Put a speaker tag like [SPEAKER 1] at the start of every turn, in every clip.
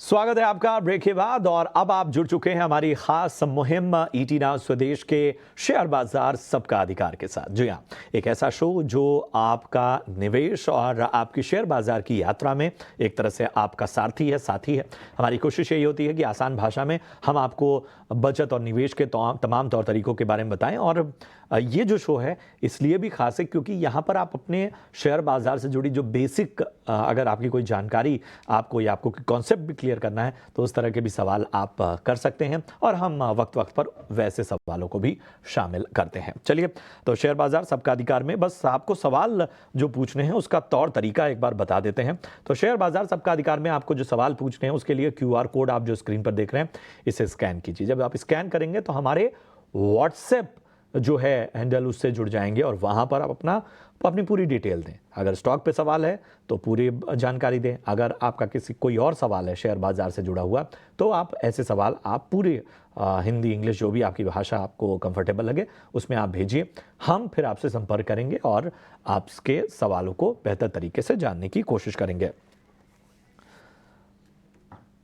[SPEAKER 1] स्वागत है आपका ब्रेक के बाद और अब आप जुड़ चुके हैं हमारी खास मुहिम ईटी नाउ स्वदेश के शेयर बाजार सबका अधिकार के साथ। जी हाँ, एक ऐसा शो जो आपका निवेश और आपकी शेयर बाजार की यात्रा में एक तरह से आपका साथी है। हमारी कोशिश यही होती है कि आसान भाषा में हम आपको बचत और निवेश के तमाम तौर तरीकों के बारे में बताएं। और ये जो शो है इसलिए भी खास है क्योंकि यहाँ पर आप अपने शेयर बाजार से जुड़ी जो बेसिक अगर आपकी कोई जानकारी आपको कॉन्सेप्ट भी क्लियर करना है तो उस तरह के भी सवाल आप कर सकते हैं और हम वक्त वक्त पर वैसे सवालों को भी शामिल करते हैं। चलिए, तो शेयर बाजार सबका अधिकार में बस आपको सवाल जो पूछने हैं उसका तौर तरीका एक बार बता देते हैं। तो शेयर बाजार सबका अधिकार में आपको जो सवाल पूछने हैं उसके लिए क्यूआर कोड आप जो स्क्रीन पर देख रहे हैं इसे स्कैन कीजिए। जब आप स्कैन करेंगे तो हमारे व्हाट्सएप जो है हैंडल उससे जुड़ जाएंगे और वहां पर आप अपनी पूरी डिटेल दें। अगर स्टॉक पे सवाल है तो पूरी जानकारी दें। अगर आपका कोई और सवाल है शेयर बाजार से जुड़ा हुआ तो आप ऐसे सवाल आप पूरे हिंदी इंग्लिश जो भी आपकी भाषा आपको कंफर्टेबल लगे उसमें आप भेजिए। हम फिर आपसे संपर्क करेंगे और आपके सवालों को बेहतर तरीके से जानने की कोशिश करेंगे।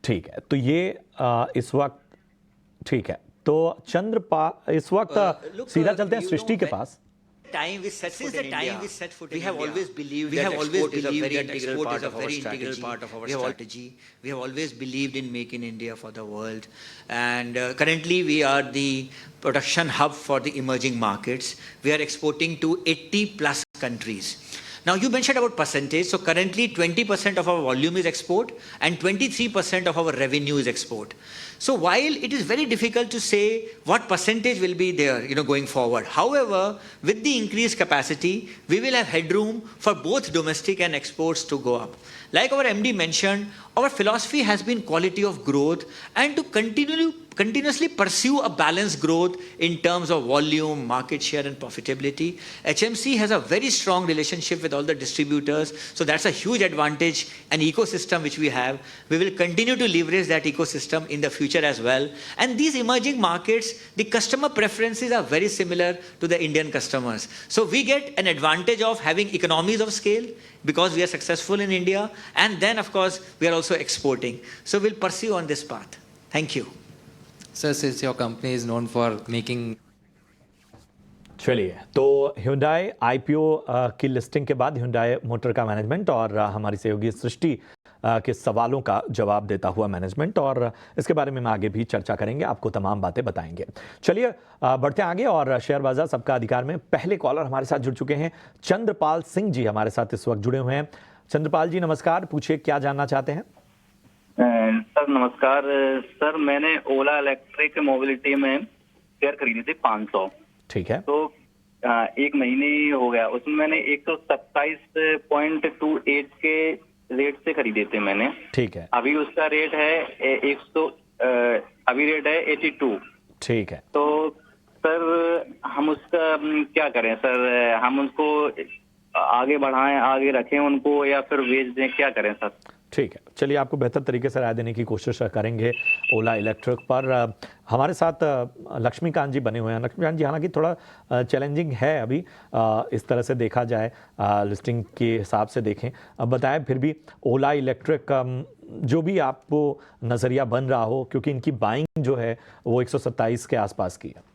[SPEAKER 1] ठीक है, तो ये इस वक्त ठीक है, तो इस वक्त सीधा चलते हैं सृष्टि के पास।
[SPEAKER 2] Time we set foot in India, we have always believed that export is a very integral part of our strategy. We have always believed in Make in India for the world, and currently we are the production hub for the emerging markets. We are exporting to 80 plus countries. Now you mentioned about percentage. So currently 20% of our volume is export and 23% of our revenue is export. So while it is very difficult to say what percentage will be there, going forward. However, with the increased capacity, we will have headroom for both domestic and exports to go up. Like our MD mentioned, our philosophy has been quality of growth and to continuously pursue a balanced growth in terms of volume, market share and profitability. HMC has a very strong relationship with all the distributors, so that's a huge advantage and ecosystem which we have. We will continue to leverage that ecosystem in the future as well. And these emerging markets, the customer preferences are very similar to the Indian customers. So we get an advantage of having economies of scale because we are successful in India, and then of course we are also exporting. So we'll pursue on this path. Thank you.
[SPEAKER 3] Sir, since your company is known for making
[SPEAKER 1] चलिए, तो Hyundai IPO की listing के बाद Hyundai motor का management और हमारी सहयोगी सृष्टि के सवालों का जवाब देता हुआ मैनेजमेंट, और इसके बारे में हम आगे भी चर्चा करेंगे, आपको तमाम बातें बताएंगे। चलिए बढ़ते हैं आगे और शेयर बाजार सबका अधिकार में पहले कॉलर हमारे साथ जुड़ चुके हैं। चंद्रपाल सिंह जी हमारे साथ इस वक्त जुड़े हुए हैं। चंद्रपाल जी नमस्कार, पूछिए क्या जानना चाहते हैं।
[SPEAKER 4] सर नमस्कार। सर मैंने ओला इलेक्ट्रिक मोबिलिटी में शेयर खरीदी थी 500।
[SPEAKER 1] ठीक है,
[SPEAKER 4] तो एक महीने ही हो गया, उसमें मैंने 127.28 के रेट से खरीदे थे मैंने।
[SPEAKER 1] ठीक है,
[SPEAKER 4] अभी उसका रेट है 100, अभी रेट है 82।
[SPEAKER 1] ठीक है,
[SPEAKER 4] तो सर हम उसका क्या करें सर? हम उनको आगे बढ़ाएं, आगे रखें उनको, या फिर बेच दें, क्या करें सर?
[SPEAKER 1] ठीक है, चलिए आपको बेहतर तरीके से राय देने की कोशिश करेंगे ओला इलेक्ट्रिक पर। हमारे साथ लक्ष्मीकांत जी बने हुए हैं। लक्ष्मीकांत जी, हालांकि थोड़ा चैलेंजिंग है अभी इस तरह से देखा जाए, लिस्टिंग के हिसाब से देखें। अब बताएं फिर भी ओला इलेक्ट्रिक जो भी आपको नज़रिया बन रहा हो, क्योंकि इनकी बाइंग जो है वो 127 के आसपास की है।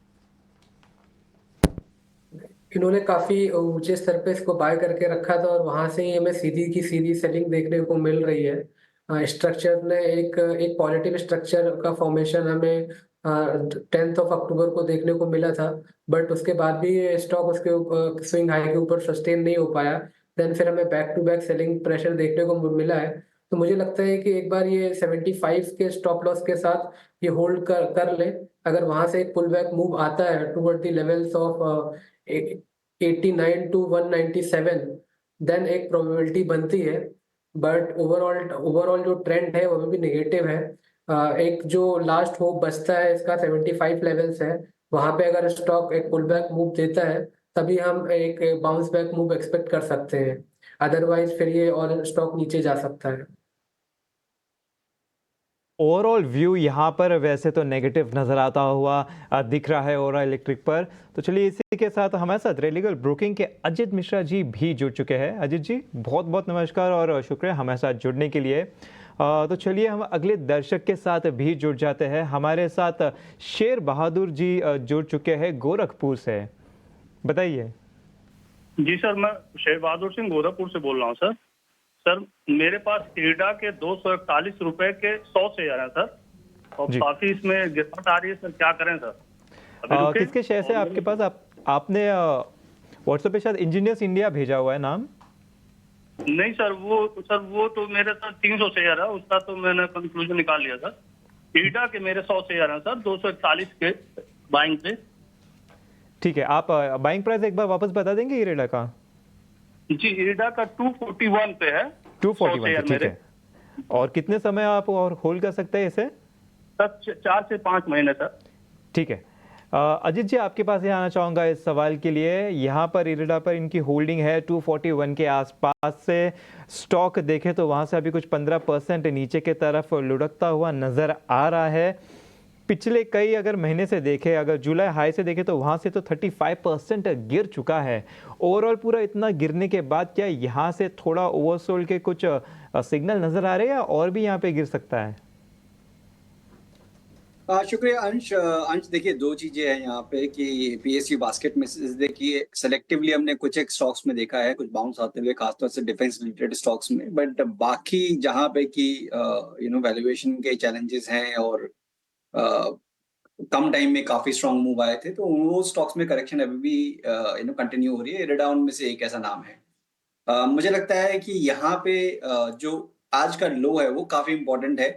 [SPEAKER 5] इन्होंने काफी ऊंचे स्तर पे इसको बाय करके रखा था और वहां से ही हमें सीधी की सीधी सेलिंग देखने को मिल रही है। स्ट्रक्चर ने एक पॉजिटिव स्ट्रक्चर का फॉर्मेशन हमें 10 अक्टूबर को देखने को मिला था, बट उसके बाद भी ये स्टॉक उसके स्विंग हाई के ऊपर सस्टेन नहीं हो पाया। देन फिर हमें back to back selling pressure देखने को मिला है। तो मुझे लगता है कि एक बार ये 75 के स्टॉप लॉस के साथ ये होल्ड कर ले। अगर वहां से एक पुल बैक मूव आता है toward the levels of 89 to 197, then एक प्रोबेबिलिटी बनती है। बट ओवरऑल जो ट्रेंड है वो भी नेगेटिव है। एक जो लास्ट होप बचता है इसका 75 लेवल्स है, वहां पे अगर स्टॉक एक पुल बैक मूव देता है तभी हम एक बाउंस बैक मूव एक्सपेक्ट कर सकते हैं। अदरवाइज फिर ये और स्टॉक नीचे जा सकता है।
[SPEAKER 6] ओवरऑल व्यू यहाँ पर वैसे तो नेगेटिव नज़र आता हुआ दिख रहा है ओला इलेक्ट्रिक पर। तो चलिए इसी के साथ हमारे साथ रेलीगल ब्रोकिंग के अजित मिश्रा जी भी जुड़ चुके हैं। अजित जी बहुत बहुत नमस्कार और शुक्रिया हमारे साथ जुड़ने के लिए। तो चलिए हम अगले दर्शक के साथ भी जुड़ जाते हैं। हमारे साथ शेर बहादुर जी जुड़ चुके हैं गोरखपुर से। बताइए।
[SPEAKER 7] जी सर, मैं शेर बहादुर सिंह गोरखपुर से बोल रहा हूँ सर। सर मेरे पास इरडा के 241 रुपए के 100 शेयर हैं सर, और
[SPEAKER 6] जी।
[SPEAKER 7] काफी इसमें गिरावट आ रही है सर, क्या करें सर? अभी रुके।
[SPEAKER 6] किसके शेयर से आपके पास? आपने व्हाट्सएप पे शायद इंजीनियर्स इंडिया भेजा हुआ है नाम।
[SPEAKER 7] नहीं सर, वो तो मेरे सर 300 शेयर है, उसका तो मैंने कंक्लूजन निकाल लिया सर। इरडा के मेरे 100 शेयर हैं सर, 241 के बाइंग पे।
[SPEAKER 6] ठीक है, आप बाइंग प्राइस एक बार वापस बता देंगे इरेडा का?
[SPEAKER 7] जी, इरडा का 241 पे है।
[SPEAKER 6] 241
[SPEAKER 7] शेयर
[SPEAKER 6] ठीक
[SPEAKER 7] मेरे।
[SPEAKER 6] है। और कितने समय आप और होल्ड कर सकते हैं इसे?
[SPEAKER 7] सर 4 से 5 महीने सर।
[SPEAKER 6] ठीक है। अजीत जी, आपके पास ही आना चाहूँगा इस सवाल के लिए। यहाँ पर इरेडा पर इनकी होल्डिंग है 241 के आसपास से। स्टॉक देखें तो वहाँ से अभी कुछ 15% नीचे की तरफ लुढ़कता हुआ नज़र आ रहा है। पिछले कई अगर महीने से देखें, अगर जुलाई हाई से देखें तो वहाँ से तो 35% गिर चुका है। ओवरऑल पूरा इतना गिरने के बाद क्या यहाँ से थोड़ा ओवरसोल्ड के कुछ सिग्नल नज़र आ रहे हैं या और भी यहाँ पे गिर सकता है?
[SPEAKER 8] शुक्रिया अंश। देखिए, दो चीजें हैं यहाँ पे कि पीएसयू बास्केट में देखिए सेलेक्टिवली हमने कुछ एक स्टॉक्स में देखा है कुछ बाउंस आते हुए, खासतौर से डिफेंस रिलेटेड स्टॉक्स में। बट बाकी जहाँ पे कि वैल्यूएशन के चैलेंजेस हैं और कम टाइम में काफी स्ट्रांग मूव आए थे, तो वो स्टॉक्स में करेक्शन अभी भी कंटिन्यू हो रही है। इरेडा उनमें से एक ऐसा नाम है। मुझे लगता है कि यहाँ पे जो आज का लो है वो काफी इंपॉर्टेंट है,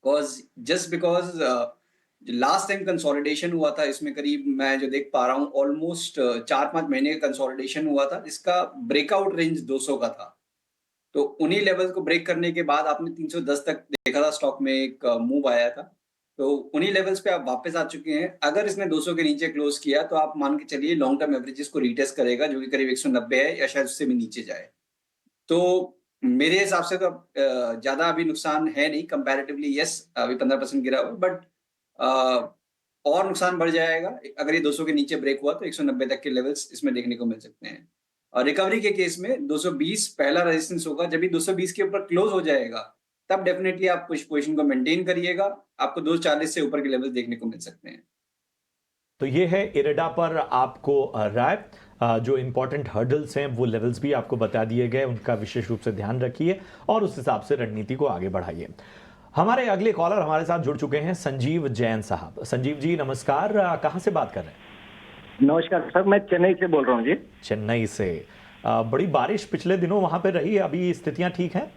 [SPEAKER 8] बिकॉज लास्ट टाइम कंसोलिडेशन हुआ था इसमें, करीब मैं जो देख पा रहा हूँ ऑलमोस्ट 4-5 महीने का कंसोलिडेशन हुआ था, जिसका ब्रेकआउट रेंज 200 का था। तो उन्हीं लेवल को ब्रेक करने के बाद आपने 310 तक देखा था, स्टॉक में एक मूव आया था। तो उन्हीं लेवल्स पे आप वापस आ चुके हैं। अगर इसने 200 के नीचे क्लोज किया तो आप मान के चलिए लॉन्ग टर्म एवरेजेस को रीटेस्ट करेगा, जो कि करीब 190 है या शायद उससे भी नीचे जाए। तो मेरे हिसाब से तो ज्यादा अभी नुकसान है नहीं कंपैरेटिवली। यस, अभी 15% गिरा हुआ, बट और नुकसान बढ़ जाएगा अगर ये 200 के नीचे ब्रेक हुआ तो 190 तक के लेवल्स इसमें देखने को मिल सकते हैं। और रिकवरी के केस में 220 पहला रेजिस्टेंस होगा। जब भी 220 के ऊपर क्लोज हो जाएगा तब डेफिनेटली आप कुछ पोजीशन को मेंटेन करिएगा, आपको 240 से ऊपर के लेवल देखने को मिल सकते हैं।
[SPEAKER 1] तो ये है इरेडा पर आपको राय। जो इंपॉर्टेंट हर्डल्स हैं वो लेवल्स भी आपको बता दिए गए, उनका विशेष रूप से ध्यान रखिए और उस हिसाब से रणनीति को आगे बढ़ाइए। हमारे अगले कॉलर हमारे साथ जुड़ चुके हैं संजीव जैन साहब। संजीव जी नमस्कार, कहां से बात कर रहे हैं?
[SPEAKER 9] नमस्कार सर, मैं चेन्नई से बोल रहा हूँ जी।
[SPEAKER 1] चेन्नई से। बड़ी बारिश पिछले दिनों वहां पे रही, अभी स्थितियां ठीक हैं?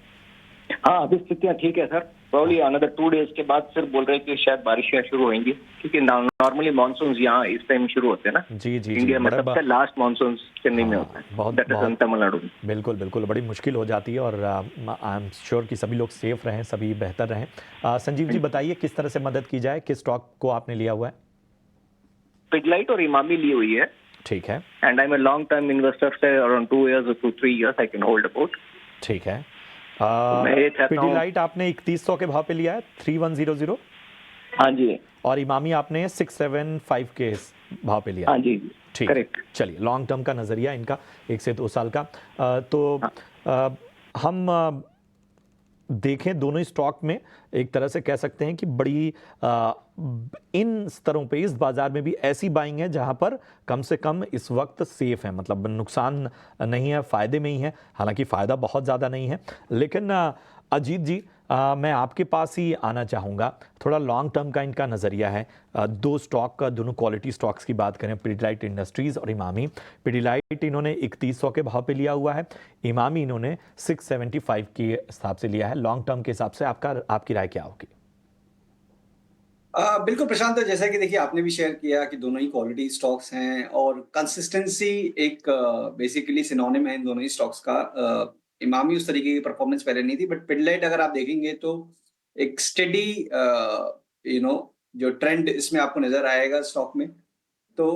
[SPEAKER 9] हाँ, अभी स्थितियाँ ठीक है सर। प्रॉब्ली अनदर 2 डेज के बाद फिर बोल रहे हैं कि शायद बारिशें शुरू होंगी, क्योंकि नॉर्मली मानसून यहाँ इस टाइम शुरू होते हैं ना।
[SPEAKER 1] जी जी
[SPEAKER 9] इंडिया में सबसे लास्ट मानसून चेन्नई में होता है,
[SPEAKER 1] बहुत
[SPEAKER 9] दैट इज इन तमिलनाडु में।
[SPEAKER 1] बिल्कुल बिल्कुल, बड़ी मुश्किल हो जाती है और आई एम श्योर कि सभी लोग सेफ रहें, सभी बेहतर रहें। संजीव जी बताइए किस तरह से मदद की जाए, किस स्टॉक को आपने लिया हुआ है?
[SPEAKER 9] पिडलाइट और इमामी ली हुई है।
[SPEAKER 1] ठीक है।
[SPEAKER 9] And I am a long term investor say around 2 years to 3 years I can hold about.
[SPEAKER 1] ठीक है।
[SPEAKER 9] मैं ये चाहता हूँ,
[SPEAKER 1] पिडीलाइट आपने 3100 के भाव पे लिया है 3100,
[SPEAKER 9] हाँ जी,
[SPEAKER 1] और इमामी आपने 675 के भाव पे लिया
[SPEAKER 9] हाँ
[SPEAKER 1] है।
[SPEAKER 9] जी,
[SPEAKER 1] ठीक,
[SPEAKER 9] करेक्ट।
[SPEAKER 1] चलिए, लॉन्ग टर्म का नजरिया इनका 1 से 2 साल का। तो हम देखें दोनों ही स्टॉक में एक तरह से कह सकते हैं कि बड़ी इन स्तरों पे इस बाजार में भी ऐसी बाइंग है जहां पर कम से कम इस वक्त सेफ है, मतलब नुकसान नहीं है, फायदे में ही है। हालांकि फायदा बहुत ज़्यादा नहीं है। लेकिन अजीत जी, मैं आपके पास ही आना चाहूँगा। थोड़ा लॉन्ग टर्म का इनका नज़रिया है। दो स्टॉक का, दोनों क्वालिटी स्टॉक्स की बात करें, पिडिलाइट इंडस्ट्रीज़ और इमामी। पिडिलाइट इन्होंने 3100 के भाव पे लिया हुआ है, इमामी इन्होंने 675 के हिसाब से लिया है। लॉन्ग टर्म के हिसाब से आपकी राय क्या होगी?
[SPEAKER 8] बिल्कुल प्रशांत, जैसा कि देखिए आपने भी शेयर किया कि दोनों ही क्वालिटी स्टॉक्स हैं और कंसिस्टेंसी एक बेसिकली सिनोनिम है इन दोनों ही स्टॉक्स का। इमामी उस तरीके की परफॉर्मेंस पहले नहीं थी, बट पिडिलाइट अगर आप देखेंगे तो एक स्टेडी जो ट्रेंड इसमें आपको नजर आएगा स्टॉक में। तो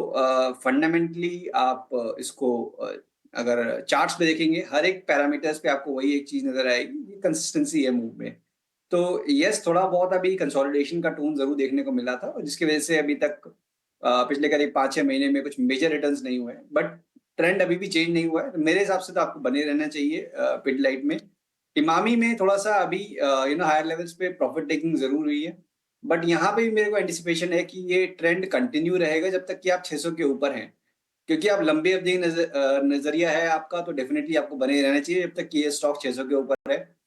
[SPEAKER 8] फंडामेंटली आप इसको अगर चार्ट्स पे देखेंगे, हर एक पैरामीटर्स पे आपको वही एक चीज नजर आएगी, ये कंसिस्टेंसी है मूव में। तो यस, थोड़ा बहुत अभी कंसोलिडेशन का टोन जरूर देखने को मिला था, और जिसकी वजह से अभी तक पिछले करीब 5-6 महीने में कुछ मेजर रिटर्न्स नहीं हुए, बट ट्रेंड अभी भी चेंज नहीं हुआ है। तो मेरे हिसाब से तो आपको बने रहना चाहिए पिडिलाइट में। इमामी में थोड़ा सा अभी हायर लेवल्स पे प्रॉफिट टेकिंग जरूर हुई है, बट यहाँ पे भी मेरे को एंटिसिपेशन है कि ये ट्रेंड कंटिन्यू रहेगा जब तक कि आप 600 के ऊपर हैं, क्योंकि आप लंबे अवधि की नजरिया है आपका, तो डेफिनेटली आपको बने रहना चाहिए जब तक कि ये स्टॉक 600 के ऊपर है।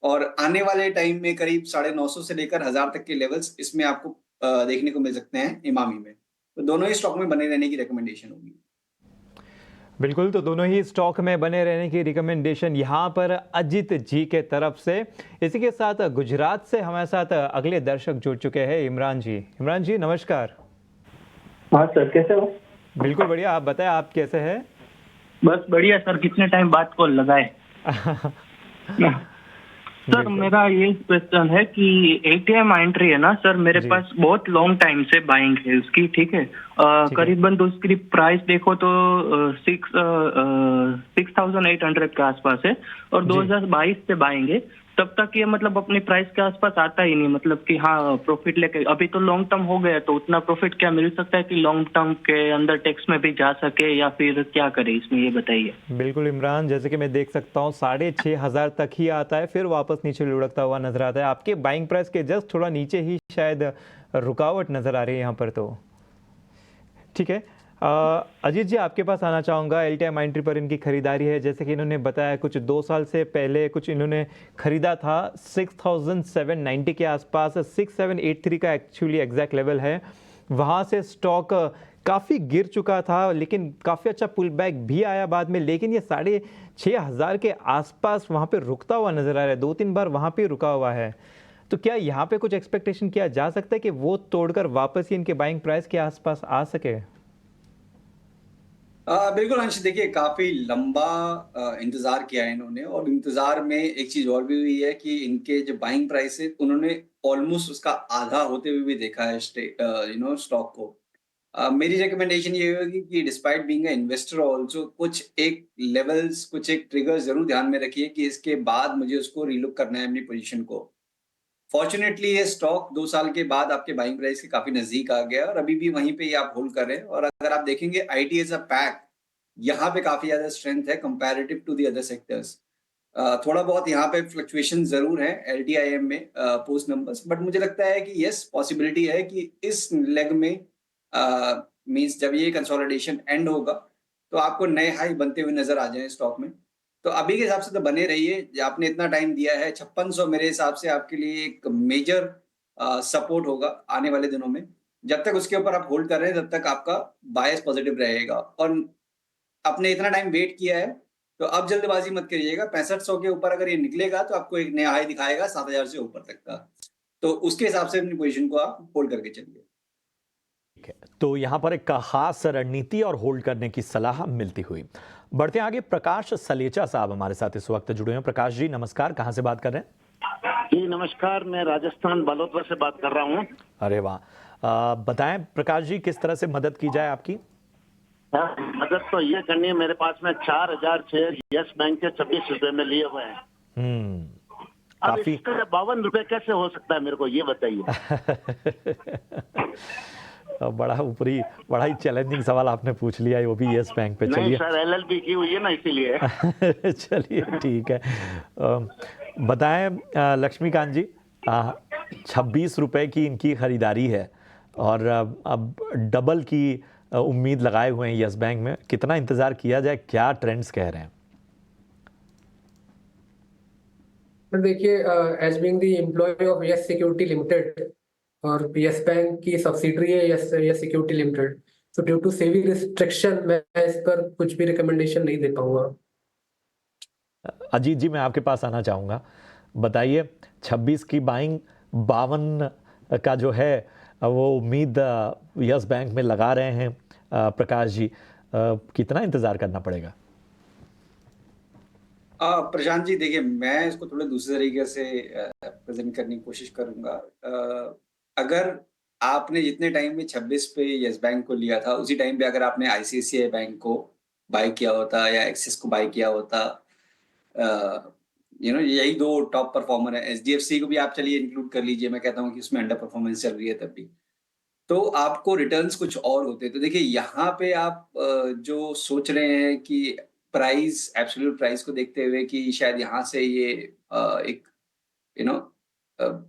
[SPEAKER 8] और आने वाले टाइम में करीब 950 से लेकर 1000 तक के लेवल्स इसमें आपको देखने को मिल सकते हैं इमामी में। तो दोनों ही स्टॉक में बने रहने की रिकमेंडेशन होगी।
[SPEAKER 6] बिल्कुल, तो दोनों ही स्टॉक में बने रहने की रिकमेंडेशन यहाँ पर अजित जी के तरफ से। इसी के साथ गुजरात से हमारे साथ अगले दर्शक जुड़ चुके हैं, इमरान जी। इमरान जी नमस्कार।
[SPEAKER 10] हाँ सर, कैसे हो?
[SPEAKER 6] बिल्कुल बढ़िया, आप बताएं आप कैसे हैं?
[SPEAKER 10] बस बढ़िया सर, कितने टाइम बाद कॉल लगाए। सर मेरा ये क्वेश्चन है कि एटीएम एंट्री है ना सर, मेरे पास बहुत लॉन्ग टाइम से बाइंग है उसकी, ठीक है। करीबन तो उसकी प्राइस देखो तो 6,800 के आसपास है, और 2022 से बाइंग है। तब तक ये मतलब अपनी प्राइस के आसपास आता ही नहीं, मतलब कि हाँ प्रॉफिट लेके। अभी तो लॉन्ग टर्म हो गया, तो उतना प्रॉफिट क्या मिल सकता है कि लॉन्ग टर्म के अंदर टैक्स में भी जा सके, या फिर क्या करे इसमें, ये बताइए।
[SPEAKER 6] बिल्कुल इमरान, जैसे कि मैं देख सकता हूँ 6,500 तक ही आता है, फिर वापस नीचे लुढ़कता हुआ नजर आता है। आपके बाइंग प्राइस के जस्ट थोड़ा नीचे ही शायद रुकावट नजर आ रही है यहाँ पर, तो ठीक है। अजीत जी आपके पास आना चाहूँगा। एलटीआई माइंट्री पर इनकी खरीदारी है, जैसे कि इन्होंने बताया कुछ 2 साल से पहले कुछ इन्होंने खरीदा था 6,790 के आसपास। 6,783 का एक्चुअली एग्जैक्ट लेवल है। वहाँ से स्टॉक काफ़ी गिर चुका था, लेकिन काफ़ी अच्छा पुल बैक भी आया बाद में। लेकिन ये 6,500 के आसपास वहाँ पे रुकता हुआ नज़र आ रहा है, 2-3 बार वहाँ पे रुका हुआ है। तो क्या यहाँ पे कुछ एक्सपेक्टेशन किया जा सकता है कि वो तोड़कर वापस ही इनके बाइंग प्राइस के आसपास आ सके?
[SPEAKER 8] बिल्कुल अंश, देखिए काफी लंबा इंतजार किया है इन्होंने, और इंतजार में एक चीज और भी हुई है कि इनके जो बाइंग प्राइस है उन्होंने ऑलमोस्ट उसका आधा होते हुए भी देखा है स्टॉक को। मेरी रिकमेंडेशन ये होगी कि despite being a investor also कुछ एक लेवल्स, कुछ एक ट्रिगर्स जरूर ध्यान में रखिए कि इसके बाद मुझे उसको रीलुक करना है अपनी पोजीशन को। फॉर्चुनेटली ये स्टॉक 2 साल के बाद आपके बाइंग प्राइस के काफी नजदीक आ गया, और अभी भी वहीं पे ही आप होल्ड कर रहे हैं। और अगर आप देखेंगे आईटी एज अ पैक, यहाँ पे काफी ज्यादा स्ट्रेंथ है comparative to the other sectors. थोड़ा बहुत यहाँ पे फ्लक्चुएशन जरूर है एलटीआईएम में पोस्ट नंबर्स, बट मुझे लगता है कि यस पॉसिबिलिटी है कि इस लेग में मींस जब ये कंसोलिडेशन एंड होगा तो आपको नए हाई बनते हुए नजर आ जाए स्टॉक में। तो अभी के हिसाब से तो बने रहिए, आपने इतना टाइम दिया है। 5600 मेरे हिसाब से आपके लिए एक मेजर सपोर्ट होगा आने वाले दिनों में। जब तक उसके ऊपर आप होल्ड कर रहे हैं तब तक आपका बायस पॉजिटिव रहेगा, और आपने इतना टाइम वेट किया है तो अब जल्दबाजी मत करिएगा। 6500 के ऊपर अगर ये निकलेगा तो आपको एक नया हाई दिखाएगा 7000 से ऊपर तक का, तो उसके हिसाब से अपनी पोजीशन को आप होल्ड करके चलिए।
[SPEAKER 1] तो यहाँ पर एक खास रणनीति और होल्ड करने की सलाह मिलती हुई बढ़ते हैं आगे। प्रकाश सलेचा साहब हमारे साथ इस वक्त जुड़े हैं। प्रकाश जी नमस्कार, कहाँ से बात कर रहे हैं?
[SPEAKER 11] जी नमस्कार, मैं राजस्थान बालोतरा से बात कर रहा हूँ।
[SPEAKER 1] अरे वाह, बताएं प्रकाश जी किस तरह से मदद की जाए आपकी?
[SPEAKER 11] मदद तो ये करनी है, मेरे पास में 4000 शेयर यस बैंक के 26 रुपए में लिए हुए हैं। अब
[SPEAKER 1] काफी
[SPEAKER 11] 52 रुपए कैसे हो सकता है, मेरे को ये बताइए।
[SPEAKER 1] बड़ा ही चैलेंजिंग सवाल आपने पूछ लिया है, वो भी यस बैंक पे। चलिए
[SPEAKER 11] सर एलएलबी की हुई है ना, इसीलिए।
[SPEAKER 1] चलिए ठीक है, बताएं लक्ष्मीकांत जी, 26 रुपए की इनकी खरीदारी है और अब डबल की उम्मीद लगाए हुए हैं यस बैंक में। कितना इंतजार किया जाए, क्या ट्रेंड्स कह रहे हैं?
[SPEAKER 5] देखिए, as being the employ of Yes Securities Limited, और यस बैंक की सब्सिडरी है यस सिक्योरिटी लिमिटेड, तो ड्यू टू सेबी रिस्ट्रिक्शन मैं इस पर कुछ भी रिकमेंडेशन नहीं दे पाऊंगा।
[SPEAKER 1] अजीत जी मैं आपके पास आना चाहूँगा, बताइए 26 की बाइंग, 52 का जो है वो उम्मीद यस बैंक में लगा रहे हैं प्रकाश जी, कितना इंतज़ार करना पड़ेगा?
[SPEAKER 8] प्रशांत जी देखिए, मैं इसको थोड़े दूसरे तरीके से प्रेजेंट करने की कोशिश करूंगा। अगर आपने जितने टाइम में 26 पे यस बैंक को लिया था, उसी टाइम पे अगर आपने आईसीआईसीआई बैंक को बाय किया होता या एक्सिस को बाय किया होता, यही 2 टॉप परफॉर्मर है। एचडीएफसी को भी आप चलिए इंक्लूड कर लीजिए, मैं कहता हूँ कि उसमें अंडर परफॉर्मेंस चल रही है तब भी, तो आपको रिटर्न्स कुछ और होते। तो देखिए यहाँ पे आप जो सोच रहे हैं कि प्राइस, एब्सोल्यूट प्राइस को देखते हुए कि शायद यहाँ से ये एक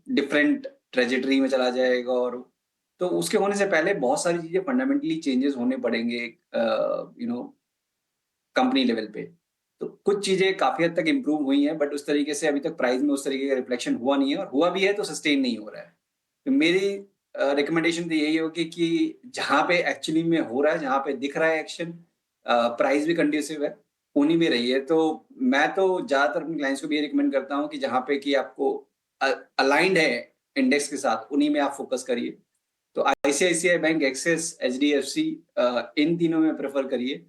[SPEAKER 8] डिफरेंट ट्रेजेटरी में चला जाएगा, और तो उसके होने से पहले बहुत सारी चीजें फंडामेंटली चेंजेस होने पड़ेंगे कंपनी लेवल पे। तो कुछ चीजें काफी हद तक इम्प्रूव हुई हैं, बट उस तरीके से अभी तक प्राइस में उस तरीके का रिफ्लेक्शन हुआ नहीं है, और हुआ भी है तो सस्टेन नहीं हो रहा है। तो मेरी रिकमेंडेशन तो यही होगी कि जहाँ पे एक्चुअली में हो रहा है, जहाँ पे दिख रहा है एक्शन, प्राइस भी कंड्यूसिव है, उन्हीं में रहिए। तो मैं तो ज्यादातर अपने क्लाइंट्स को भी ये रिकमेंड करता हूँ कि जहाँ पे कि आपको अलाइंड है इंडेक्स के साथ, उन्हीं में आप फोकस करिए। तो आईसीआईसीआई बैंक, एक्सिस, एचडीएफसी, इन तीनों में प्रेफर करिए।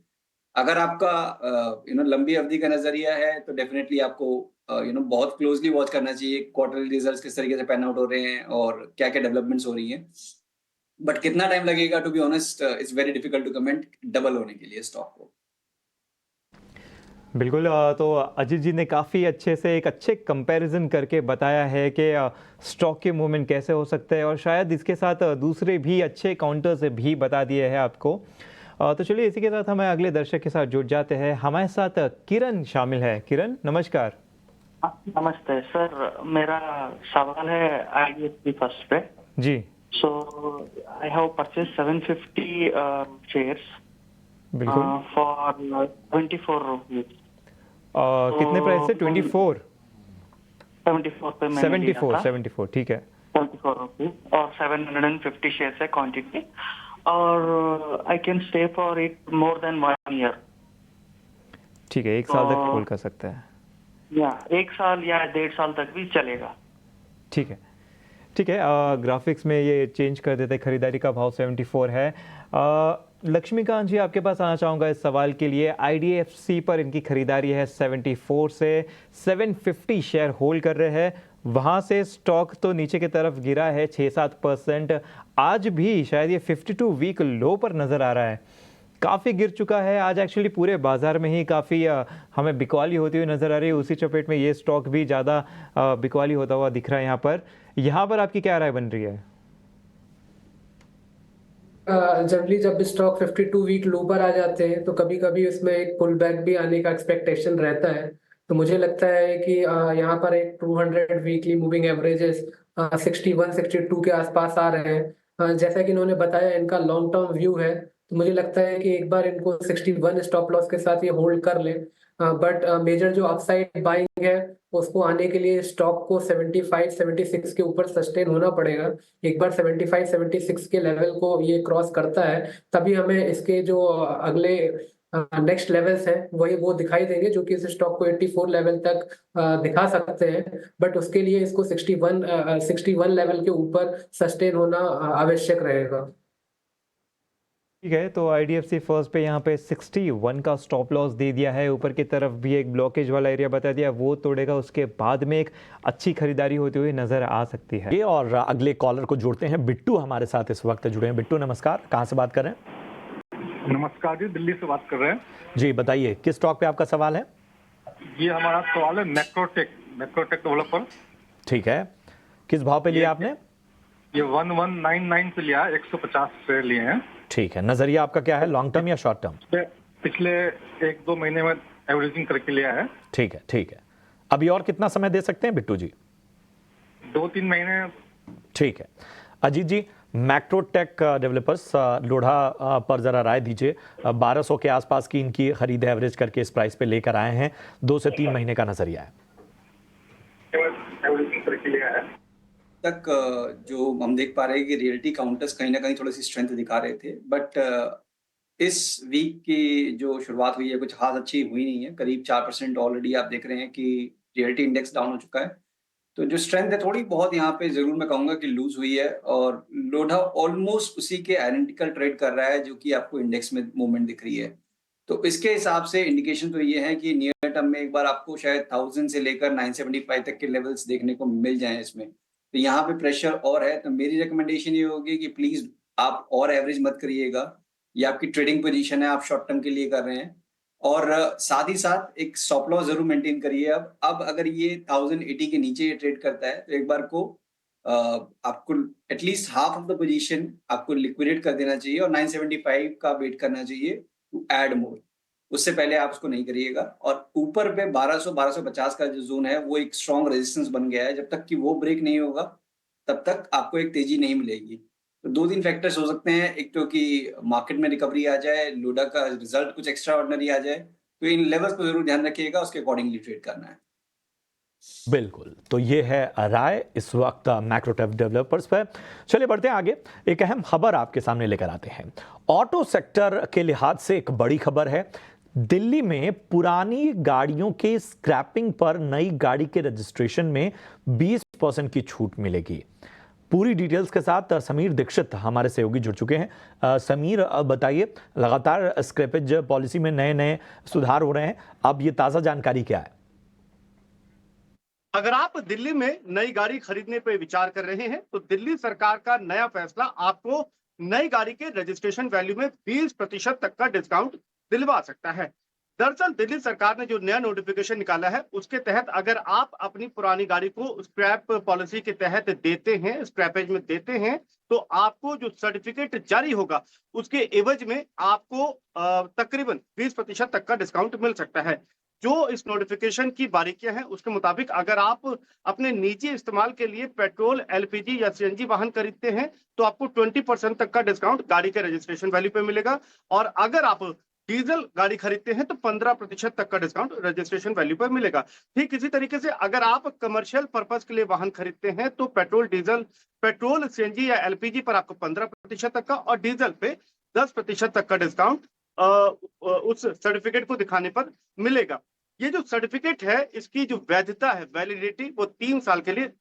[SPEAKER 8] अगर आपका लंबी अवधि का नजरिया है तो डेफिनेटली आपको बहुत क्लोजली वॉच करना चाहिए क्वार्टरली रिजल्ट्स किस तरीके से पैन आउट हो रहे हैं और क्या क्या डेवलपमेंट्स हो रही हैं। बट कितना टाइम लगेगा, to be honest it's very difficult to comment double होने के लिए स्टॉक को।
[SPEAKER 6] बिल्कुल। तो अजीत जी ने काफ़ी अच्छे से एक अच्छे कंपैरिजन करके बताया है कि स्टॉक के मूवमेंट कैसे हो सकते हैं, और शायद इसके साथ दूसरे भी अच्छे काउंटर्स भी बता दिए हैं आपको। तो चलिए इसी के साथ हमें अगले दर्शक के साथ जुड़ जाते हैं। हमारे साथ किरण शामिल है। किरण नमस्कार।
[SPEAKER 10] नमस्ते सर, मेरा सवाल है IDFC फर्स्ट पे
[SPEAKER 6] जी।
[SPEAKER 10] सो आई हैव परचेज 750 शेयर्स
[SPEAKER 6] बिल्कुल।
[SPEAKER 10] For 24 rupees.
[SPEAKER 6] कितने प्राइस से? 24
[SPEAKER 10] पे मैंने लिया था।
[SPEAKER 6] 74 ठीक है।
[SPEAKER 10] 24 रुपीज और 750 शेयर्स है क्वांटिटी, और I can stay for it more than 1 year.
[SPEAKER 6] ठीक है, 1 साल तक होल्ड कर सकते हैं।
[SPEAKER 10] या 1 साल या 1.5 साल तक भी चलेगा।
[SPEAKER 6] ठीक है, ठीक है। ग्राफिक्स में ये चेंज कर देते। खरीदारी का भाव 74 है। लक्ष्मीकांत जी आपके पास आना चाहूँगा इस सवाल के लिए। IDFC पर इनकी खरीदारी है 74 से 750 शेयर होल्ड कर रहे हैं। वहाँ से स्टॉक तो नीचे की तरफ गिरा है 6-7%। आज भी शायद ये 52 वीक लो पर नज़र आ रहा है, काफ़ी गिर चुका है। आज एक्चुअली पूरे बाजार में ही काफ़ी हमें बिकवाली होती हुई नज़र आ रही है। उसी चपेट में ये स्टॉक भी ज़्यादा बिकवाली होता हुआ दिख रहा है यहाँ पर आपकी क्या राय बन रही है?
[SPEAKER 5] जनरली जब स्टॉक 52 वीक लो पर आ जाते हैं तो कभी कभी उसमें एक पुल बैक भी आने का एक्सपेक्टेशन रहता है। तो मुझे लगता है कि यहाँ पर एक 200 वीकली मूविंग एवरेजेस 61-62 के आसपास आ रहे हैं। जैसा कि इन्होंने बताया इनका लॉन्ग टर्म व्यू है, तो मुझे लगता है कि एक बार इनको 61 स्टॉप लॉस के साथ ये होल्ड कर लें। बट मेजर जो अपसाइड बाइंग है उसको आने के लिए स्टॉक को 75-76 के ऊपर सस्टेन होना पड़ेगा। एक बार 75-76 के लेवल को ये क्रॉस करता है तभी हमें इसके जो अगले नेक्स्ट लेवल्स हैं वही वो दिखाई देंगे, जो कि इस स्टॉक को 84 लेवल तक दिखा सकते हैं। बट उसके लिए इसको 61 लेवल के ऊपर सस्टेन होना आवश्यक रहेगा।
[SPEAKER 6] ठीक है, तो IDFC फर्स्ट पे यहाँ पे 61 का स्टॉप लॉस दे दिया है। ऊपर की तरफ भी एक ब्लॉकेज वाला एरिया बता दिया, वो तोड़ेगा, उसके बाद में एक अच्छी खरीदारी होती हुई नजर आ सकती है।
[SPEAKER 1] ये और अगले कॉलर को जोड़ते हैं। बिट्टू हमारे साथ इस वक्त जुड़े हैं। बिट्टू नमस्कार, कहाँ से बात कर रहे हैं?
[SPEAKER 12] नमस्कार जी, दिल्ली से बात कर रहे हैं
[SPEAKER 1] जी। बताइए किस स्टॉक पे आपका सवाल है?
[SPEAKER 12] ये हमारा सवाल है मैक्रोटेक डेवलपर।
[SPEAKER 1] ठीक है, किस भाव पे लिया आपने?
[SPEAKER 12] ये 1199 पे लिया है, 150 शेयर लिए हैं।
[SPEAKER 1] ठीक है, नजरिया आपका क्या है, लॉन्ग टर्म या शॉर्ट टर्म?
[SPEAKER 12] पिछले 1-2 महीने में एवरेजिंग करके लिया है।
[SPEAKER 1] ठीक है, ठीक है। अभी और कितना समय दे सकते हैं बिट्टू जी?
[SPEAKER 12] 2-3 महीने।
[SPEAKER 1] ठीक है। अजीत जी, मैक्रोटेक डेवलपर्स लोढ़ा पर जरा राय दीजिए। 1200 के आसपास की इनकी खरीद एवरेज करके इस प्राइस पे लेकर आए हैं। 2 से 3 महीने का नजरिया है।
[SPEAKER 8] तक जो हम देख पा रहे हैं कि रियलिटी काउंटर्स कहीं ना कहीं थोड़ी सी स्ट्रेंथ दिखा रहे थे, बट इस वीक की जो शुरुआत हुई है कुछ खास अच्छी हुई नहीं है। करीब 4% ऑलरेडी आप देख रहे हैं कि रियलिटी इंडेक्स डाउन हो चुका है। तो जो स्ट्रेंथ है थोड़ी बहुत यहाँ पे जरूर मैं कहूंगा कि लूज हुई है, और लोढ़ा ऑलमोस्ट उसी के आइडेंटिकल ट्रेड कर रहा है जो कि आपको इंडेक्स में मूवमेंट दिख रही है। तो इसके हिसाब से इंडिकेशन तो ये है कि नियर टर्म में एक बार आपको शायद 1000 से लेकर 975 तक के लेवल्स देखने को मिल जाएं इसमें। तो यहाँ पे प्रेशर और है, तो मेरी रिकमेंडेशन ये होगी कि प्लीज आप और एवरेज मत करिएगा। ये आपकी ट्रेडिंग पोजीशन है, आप शॉर्ट टर्म के लिए कर रहे हैं, और साथ ही साथ एक स्टॉप लॉस जरूर मेंटेन करिए। अब अगर ये 1080 के नीचे ये ट्रेड करता है तो एक बार को आपको at least half of the position आपको लिक्विडेट कर देना चाहिए और 975 का वेट करना चाहिए टू ऐड मोर। उससे पहले आप उसको नहीं करिएगा। और ऊपर पे 1200-1250 का जो जोन है वो एक स्ट्रॉन्ग रेजिस्टेंस बन गया है। जब तक कि वो ब्रेक नहीं होगा तब तक आपको एक तेजी नहीं मिलेगी। तो 2-3 फैक्टर्स हो सकते हैं, एक तो कि मार्केट में रिकवरी आ जाए, लूडा का रिजल्ट कुछ एक्स्ट्रा ऑर्डिनरी आ जाए, तो इन लेवल्स को जरूर ध्यान रखिएगा, उसके अकॉर्डिंगली ट्रेड करना है।
[SPEAKER 1] बिल्कुल, तो ये है राय इस वक्त मैक्रो डेवलपर्स पर। चलिए बढ़ते हैं आगे, एक अहम खबर आपके सामने लेकर आते हैं। ऑटो सेक्टर के लिहाज से एक बड़ी खबर है। दिल्ली में पुरानी गाड़ियों के स्क्रैपिंग पर नई गाड़ी के रजिस्ट्रेशन में 20% की छूट मिलेगी। पूरी डिटेल्स के साथ समीर दीक्षित हमारे सहयोगी जुड़ चुके हैं। समीर, बताइए, लगातार स्क्रैपेज पॉलिसी में नए नए सुधार हो रहे हैं, अब ये ताज़ा जानकारी क्या है?
[SPEAKER 13] अगर आप दिल्ली में नई गाड़ी खरीदने पर विचार कर रहे हैं तो दिल्ली सरकार का नया फैसला आपको नई गाड़ी के रजिस्ट्रेशन वैल्यू में 20% तक का डिस्काउंट दिलवा सकता है। दरअसल दिल्ली सरकार ने जो नया नोटिफिकेशन निकाला है उसके तहत अगर आप अपनी पुरानी गाड़ी को स्क्रैप पॉलिसी के तहत देते हैं, स्क्रैपेज में देते हैं, तो आपको जो सर्टिफिकेट जारी होगा उसके एवज में आपको तकरीबन 20% तक का डिस्काउंट मिल सकता है। जो इस नोटिफिकेशन की बारीकियां हैं उसके मुताबिक अगर आप अपने निजी इस्तेमाल के लिए पेट्रोल, एलपीजी या सीएनजी वाहन खरीदते हैं तो आपको 20% तक का डिस्काउंट गाड़ी के रजिस्ट्रेशन वैल्यू पे मिलेगा, और अगर आप डीजल गाड़ी खरीदते हैं तो 15% तक का डिस्काउंट रजिस्ट्रेशन वैल्यू पर मिलेगा। ठीक इसी तरीके से अगर आप कमर्शियल पर्पस के लिए वाहन खरीदते हैं तो पेट्रोल, सीएनजी या एलपीजी पर आपको 15% तक का और डीजल पे 10% तक का डिस्काउंट उस सर्टिफिकेट को दिखाने पर मिलेगा। ये जो सर्टिफिकेट है इसकी जो वैधता है, वैलिडिटी, वो 3 साल के लिए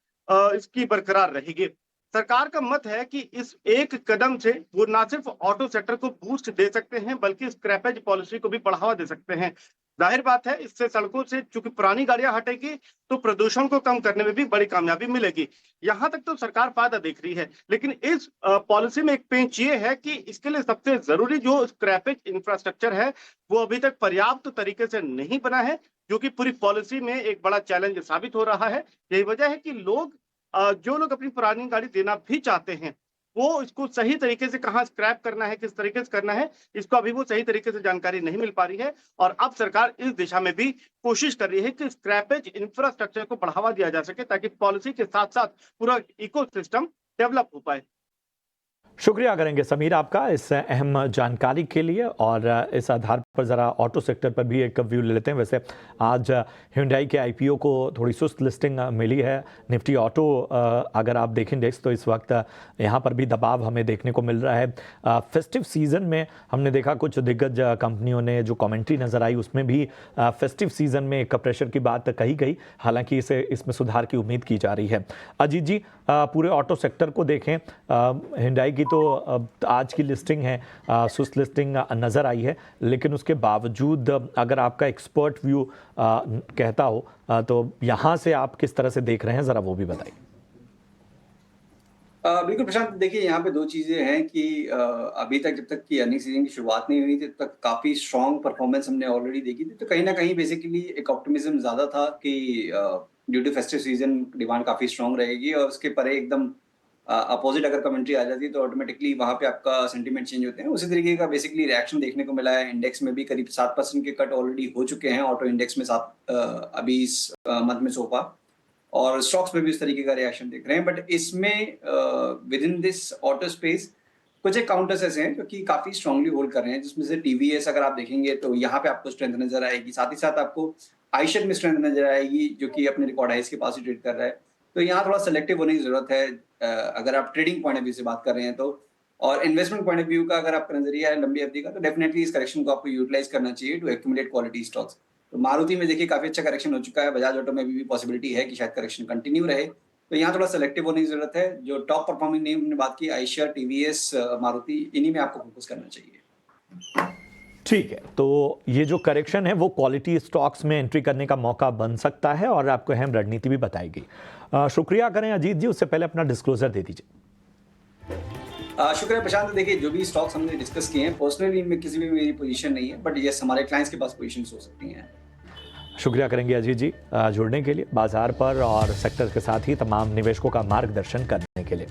[SPEAKER 13] इसकी बरकरार रहेगी। सरकार का मत है कि इस एक कदम से वो ना सिर्फ ऑटो सेक्टर को बूस्ट दे सकते हैं बल्कि स्क्रैपेज पॉलिसी को भी बढ़ावा दे सकते हैं। जाहिर बात है इससे सड़कों से चूंकि पुरानी गाड़ियां हटेगी तो प्रदूषण को कम करने में भी बड़ी कामयाबी मिलेगी। यहां तक तो सरकार फायदा देख रही है, लेकिन इस पॉलिसी में एक पेंच ये है कि इसके लिए सबसे जरूरी जो स्क्रैपेज इंफ्रास्ट्रक्चर है वो अभी तक पर्याप्त तरीके से नहीं बना है, जो कि पूरी पॉलिसी में एक बड़ा चैलेंज साबित हो रहा है। यही वजह है कि जो लोग अपनी पुरानी गाड़ी देना भी चाहते हैं वो इसको सही तरीके से कहाँ स्क्रैप करना है, किस तरीके से करना है, इसको अभी वो सही तरीके से जानकारी नहीं मिल पा रही है। और अब सरकार इस दिशा में भी कोशिश कर रही है कि स्क्रैपेज इंफ्रास्ट्रक्चर को बढ़ावा दिया जा सके ताकि पॉलिसी के साथ साथ पूरा इकोसिस्टम डेवलप हो पाए।
[SPEAKER 1] शुक्रिया करेंगे समीर आपका इस अहम जानकारी के लिए, और इस आधार पर ज़रा ऑटो सेक्टर पर भी एक व्यू ले लेते हैं। वैसे आज Hyundai के IPO को थोड़ी सुस्त लिस्टिंग मिली है। निफ्टी ऑटो अगर आप देखें इंडेक्स तो इस वक्त यहाँ पर भी दबाव हमें देखने को मिल रहा है। फेस्टिव सीज़न में हमने देखा कुछ दिग्गज कंपनियों ने जो कमेंट्री नज़र आई उसमें भी फेस्टिव सीज़न में एक प्रेशर की बात कही गई, हालांकि इसमें सुधार की उम्मीद की जा रही है। अजीत जी, पूरे ऑटो सेक्टर को देखें, Hyundai की तो आज की लिस्टिंग है, सुस्त लिस्टिंग नज़र आई है, लेकिन उसके बावजूद अगर आपका एक्सपर्ट व्यू कहता हो तो यहाँ से आप किस तरह से देख रहे हैं, ज़रा वो भी बताइए।
[SPEAKER 8] बिल्कुल प्रशांत, देखिए यहाँ पे 2 चीज़ें हैं कि अभी तक जब तक की अर्निंग सीजन की शुरुआत नहीं हुई थी तब तक काफ़ी स्ट्रॉन्ग परफॉर्मेंस हमने ऑलरेडी देखी थी, तो कहीं ना कहीं बेसिकली एक ऑप्टिमिज्म ज़्यादा था कि due to festive season demand काफ़ी स्ट्रॉन्ग रहेगी, और उसके परे एकदम अपोजिट अगर कमेंट्री आ जाती है तो ऑटोमेटिकली वहाँ पे आपका सेंटीमेंट चेंज होते हैं। उसी तरीके का बेसिकली रिएक्शन देखने को मिला है। इंडेक्स में भी करीब 7% के कट ऑलरेडी हो चुके हैं, ऑटो इंडेक्स में 7 अभी इस मंथ में सोफा, और स्टॉक्स में भी इस तरीके का रिएक्शन देख रहे हैं। बट इसमें with in this auto space कुछ एक काउंटर्स ऐसे हैं जो कि काफ़ी स्ट्रांगली होल्ड कर रहे हैं, जिसमें से TVS अगर आप देखेंगे तो यहाँ पे आपको स्ट्रेंथ नजर आएगी, साथ ही साथ आपको आयशर में स्ट्रेंथ नजर आएगी जो कि अपने रिकॉर्ड हाइस के पास ही ट्रेड कर रहा है। तो यहाँ थोड़ा सेलेक्टिव होने की जरूरत है अगर आप ट्रेडिंग पॉइंट ऑफ व्यू से बात कर रहे हैं तो, और इन्वेस्टमेंट पॉइंट ऑफ व्यू का अगर आपका नजरिया है लंबी अवधि का तो डेफिनेटली इस करेक्शन को आपको यूटिलाइज करना चाहिए टू एक्यूमुलेट क्वालिटी स्टॉक्स। तो मारुति में देखिए काफी अच्छा करेक्शन हो चुका है, बजाज ऑटो में भी पॉसिबिलिटी है कि शायद करेक्शन कंटिन्यू रहे, तो यहाँ थोड़ा सेलेक्टिव होने की जरूरत है। जो टॉप परफॉर्मिंग नेम हमने बात की, आयशर, TVS, मारुति, इन्हीं में आपको फोकस करना चाहिए।
[SPEAKER 1] ठीक है, तो ये जो करेक्शन है वो क्वालिटी स्टॉक्स में एंट्री करने का मौका बन सकता है और आपको अहम रणनीति भी बताएगी। शुक्रिया करें अजीत जी, उससे पहले अपना डिस्क्लोजर दे दीजिए।
[SPEAKER 8] शुक्रिया प्रशांत। देखिए जो भी स्टॉक्स हमने डिस्कस किए हैं पर्सनली इनमें किसी भी मेरी पोजीशन नहीं है, बट यस हमारे क्लाइंट्स के पास पोजीशंस हो सकती हैं।
[SPEAKER 1] शुक्रिया करेंगे अजीत जी जुड़ने के लिए बाजार पर और सेक्टर के साथ ही तमाम निवेशकों का मार्गदर्शन करने के लिए।